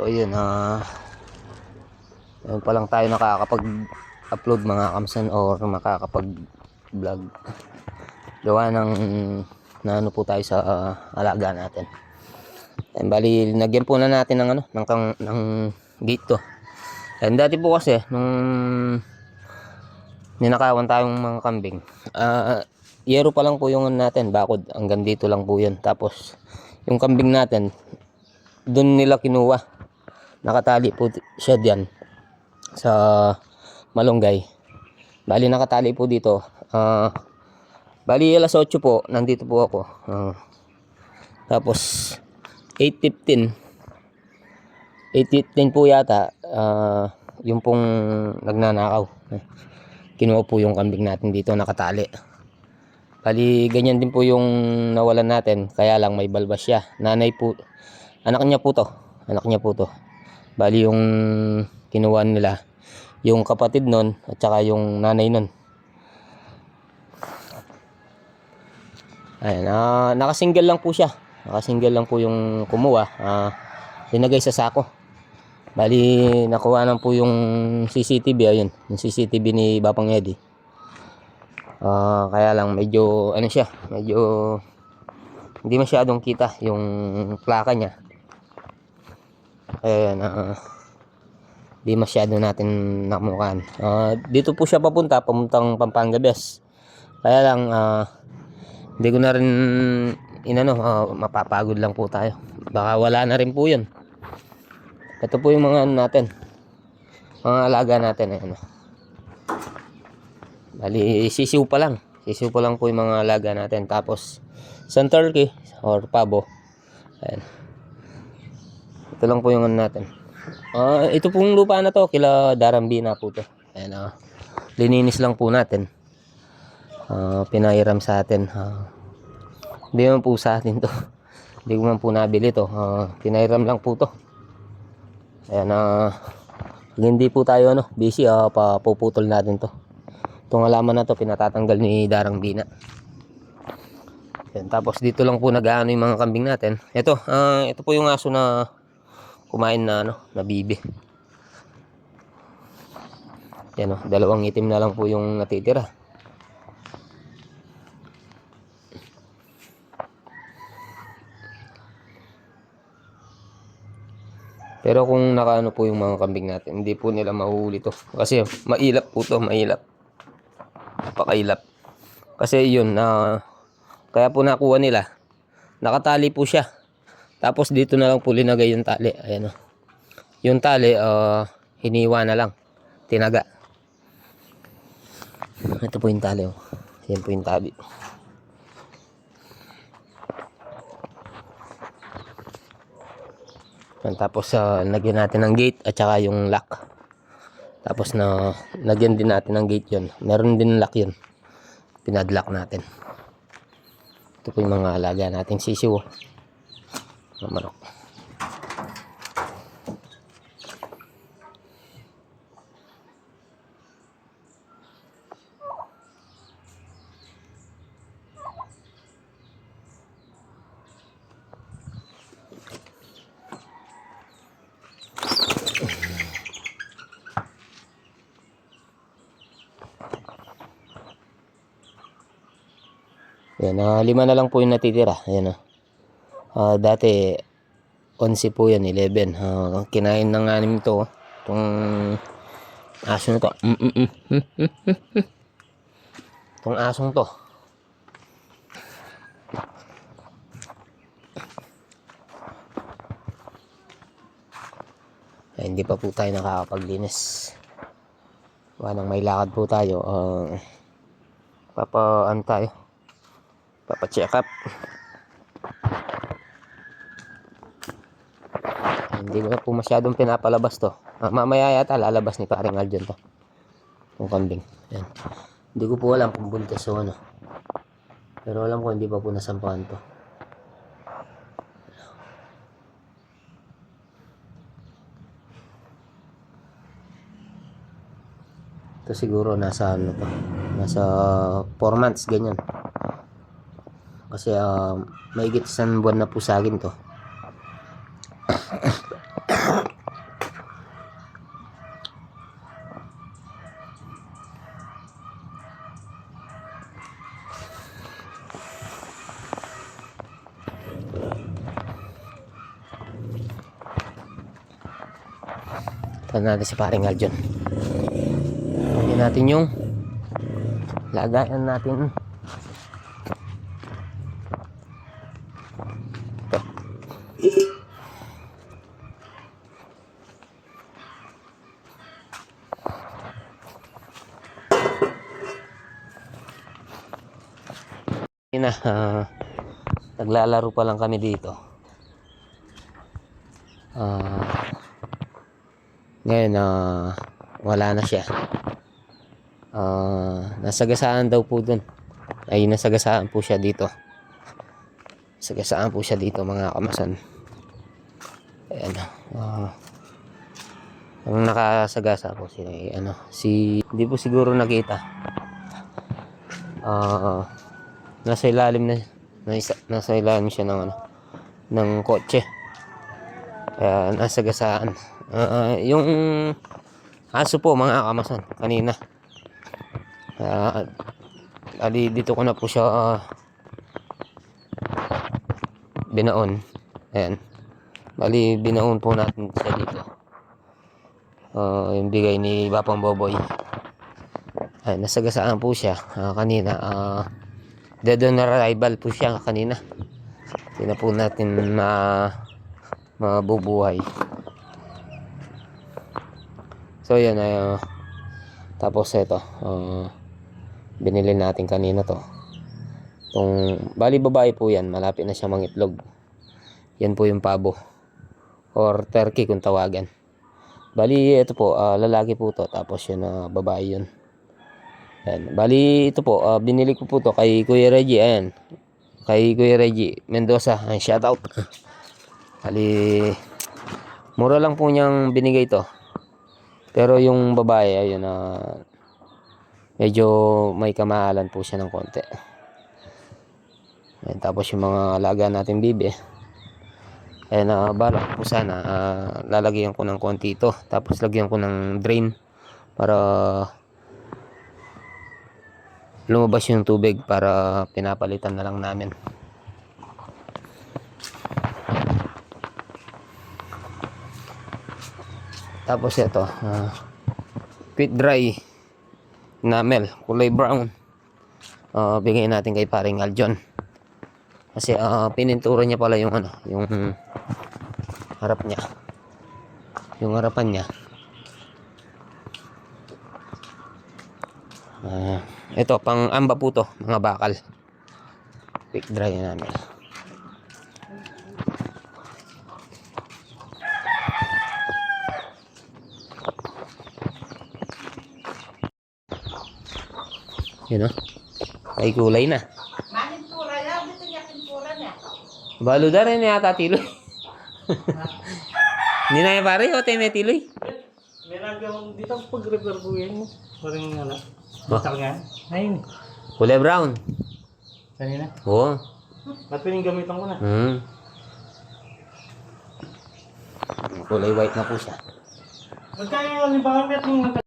So yun, yun pa lang tayo nakakapag-upload mga kamsan or makakapag-vlog. Gawa ng na ano po tayo sa alaga natin. And bali, nagyan po na natin ng ng gate to. And dati po kasi nung ninakawan tayong mga kambing, yero pa lang po yung natin, bakod hanggang dito lang po yun. Tapos yung kambing natin doon nila kinuha, nakatali po siya diyan sa malunggay. Bali nakatali po dito, bali alas 8 po nandito po ako, tapos 8:15 po yata, yung pong nagnanakaw kinuha po yung kambing natin dito nakatali. Bali ganyan din po yung nawalan natin, kaya lang may balbas siya. Nanay po, anak niya po to. Bali yung kinuha nila yung kapatid nun at saka yung nanay nun. Ayan, nakasingle lang po siya. Nakasingle lang po yung kumuha, linagay sa sako. Bali nakuha na po yung CCTV, ayun, yung CCTV ni Bapang Eddie. Kaya lang medyo ano siya, medyo hindi masyadong kita yung plaka niya. Kaya di masyado natin nakamukhaan. Dito po siya papuntang Pampanga Bes. Kaya lang hindi ko na rin mapapagod lang po tayo. Baka wala na rin po yun. Ito po yung mga natin, mga alaga natin. Ayan. Bali sisiw pa lang po yung mga alaga natin. Tapos isang turkey or pabo. Ayan. Ito lang po yung natin. Ito pong lupa na to, kila Darambina po to. Ayan, lininis lang po natin. Pinairam sa atin. Hindi naman po sa atin to. Hindi ko man po nabili to. Pinairam lang po to. Ayan, hindi po tayo busy, papuputol natin to. Itong halaman na to pinatatanggal ni Darambina. Ayan, tapos dito lang po nag-aano yung mga kambing natin. Ito po yung aso na kumain na na bibi. Yan, dalawang itim na lang po yung natitira. Pero kung nakaano po yung mga kambing natin, hindi po nila mahuhuli to. Kasi mailap po to, mailap. Napakailap. Kasi yun, kaya po nakuha nila. Nakatali po siya. Tapos dito na lang po linagay yung tali. Ayan, yung tali, hiniwa na lang. Tinaga. Ito po yung tali. Yan po yung tabi. Tapos nagyan natin ng gate at saka yung lock. Tapos nagyan din natin ng gate yun. Meron din lock yun. Pinadlock natin. Ito po yung mga alaga nating sisiw. Manok. Yan, 5 na lang po yung natitira. Ayan, dati 11 po yan, 11. Kinain ng anim to. Itong aso na to. Itong asong to. Ay, hindi pa po tayo nakakapaglinis. Wanang may lakad po tayo. Papa-check up. Hindi ko na po masyadong pinapalabas to. Mamaya yata lalabas ni paring Aljon to. Yung kambing. Ayan. Hindi ko po alam kung buntis o ano. Pero alam ko hindi pa po nasampahan to. Ito siguro nasa nasa 4 months ganyan. Kasi mahigit 1 buwan na po sa akin to. Ito natin si paring Aljon. Lagyan natin yung lagayan natin. Naglalaro pa lang kami dito. Ngayon wala na siya. Nasagasaan daw po dun. Ay, nasagasaan po siya dito. Sagasaan po siya dito, mga kamasan. Ayan. Ang nakasagasa po hindi po siguro nakita. Nasa ilalim nasa ilalim siya ng kotse. Kaya nasagasaan. Yung aso po, mga kamasan, kanina. Dito ko na po siya binaon. Ayan. Binaon po natin siya dito. Yung bigay ni Bapang Boboy. Ay, nasagasaan po siya kanina. Dead on arrival po siya kanina. Hindi na po natin mabubuhay. So yan, tapos ito, binili natin kanina to. Bali babae po yan, malapit na siya mangitlog. Yan po yung pabo or turkey kung tawagan. Bali ito po, lalaki po to, tapos yun babae yun. Ayan. Bali ito po, binili ko po to kay Kuya Reggie. Ayan, kay Kuya Reggie Mendoza. Ayan, shout out. Bali mura lang po niyang binigay to. Pero yung babae, ayun, medyo may kamahalan po siya ng konti. Ayan, tapos yung mga alaga natin bibi, ayan, balak po sana lalagyan ko ng konti ito, tapos lagyan ko ng drain para lumabas yung tubig, para pinapalitan na lang namin. Tapos ito, quick dry enamel, kulay brown. Bigay natin kay paring Aljon. Kasi pinintura niya pala yung yung harap niya. Yung harapan niya. Ito, pang amba po to, mga bakal. Quick dry enamel. Yun ay kulay na. Manin pura ya, dito niya pintura niya. Baluda rin yata tiloy. Hindi na yung pare, o tayo may tiloy. Meron kang dito pag-repair ko yan. Parang batak nga. Ayun. Kulay brown. Kanina. Oo. Ba't pinigamitan ko na? Kulay white na po siya. Magkaya yung pangalit ng